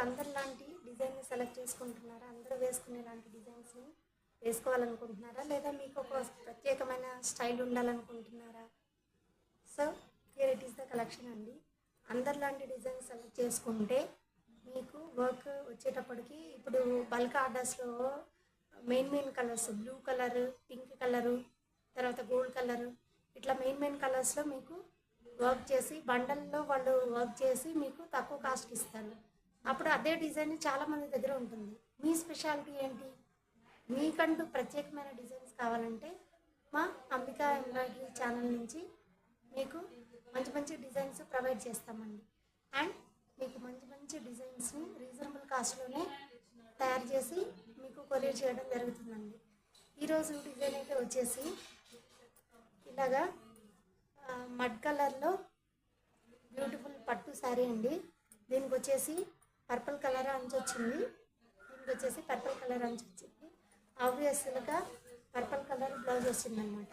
అందరిలాంటి డిజైన్ని సెలెక్ట్ చేసుకుంటున్నారా? అందరూ వేసుకునేలాంటి డిజైన్స్ని వేసుకోవాలనుకుంటున్నారా? లేదా మీకు ఒక ప్రత్యేకమైన స్టైల్ ఉండాలనుకుంటున్నారా? So here it is the collection అండి. అందరిలాంటి డిజైన్ సెలెక్ట్ చేసుకుంటే మీకు వర్క్ వచ్చేటప్పటికి ఇప్పుడు బల్క్ ఆర్డర్స్లో main colours blue colour, pink colour, తర్వాత గోల్డ్ కలరు, ఇట్లా మెయిన్ కలర్స్లో మీకు వర్క్ చేసి బండల్లో వాళ్ళు వర్క్ చేసి మీకు తక్కువ కాస్ట్కి ఇస్తారు. అప్పుడు అదే డిజైన్ చాలామంది దగ్గర ఉంటుంది. మీ స్పెషాలిటీ ఏంటి? మీకంటూ ప్రత్యేకమైన డిజైన్స్ కావాలంటే మా అంబికా ఎంబ్రాయిడరీ ఛానల్ నుంచి మీకు మంచి డిజైన్స్ ప్రొవైడ్ చేస్తామండి. అండ్ మీకు మంచి డిజైన్స్ని రీజనబుల్ కాస్ట్లోనే తయారు చేసి మీకు కొరియర్ చేయడం జరుగుతుందండి. ఈరోజు డిజైన్ అయితే వచ్చేసి ఇలాగా మడ్ కలర్లో బ్యూటిఫుల్ పట్టు శారీ అండి. దీనికి వచ్చేసి పర్పుల్ కలర్ అంచు వచ్చింది. ఆబ్వియస్గా పర్పుల్ కలర్ బ్లౌజ్ వచ్చిందనమాట.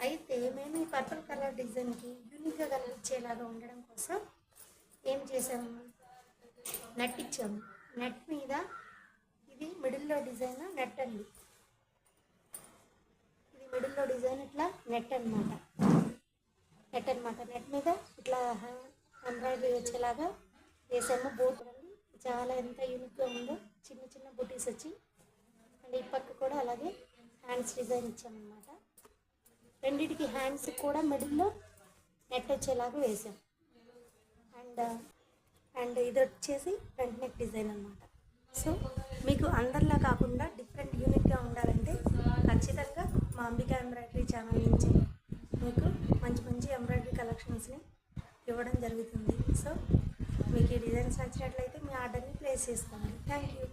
అయితే మేము ఈ పర్పుల్ కలర్ డిజైన్కి యూనిక్గా కనిపించేలాగా ఉండడం కోసం ఏం చేసాము, నెట్ ఇచ్చాము. నెట్ మీద ఇది మిడిల్లో డిజైన్ నెట్ అండి. ఇది మిడిల్లో డిజైన్ ఇట్లా నెట్ అనమాట. నెట్ మీద ఇట్లా ఎంబ్రాయిడరీ వచ్చేలాగా వేసాము. బోట్ చాలా ఎంత యూనిక్గా ఉందో, చిన్న బూటీస్ వచ్చి అండ్ ఈ పక్క కూడా అలాగే హ్యాండ్స్ డిజైన్ ఇచ్చామన్నమాట. రెండింటికి హ్యాండ్స్ కూడా మిడిల్లో నెట్ వచ్చేలాగా వేసాం. అండ్ ఇది వచ్చేసి ఫ్రంట్ నెక్ డిజైన్ అనమాట. సో మీకు అందరిలా కాకుండా డిఫరెంట్ యూనిక్గా ఉండాలంటే ఖచ్చితంగా మా అంబికా ఎంబ్రాయిడరీ ఛానల్ నుంచి మీకు మంచి ఎంబ్రాయిడరీ కలెక్షన్స్ని ఇవ్వడం జరుగుతుంది. సో మీకు ఈ డిజైన్స్ నచ్చినట్లయితే మీ ఆర్డర్ని ప్లేస్ చేసుకోండి. Thank you.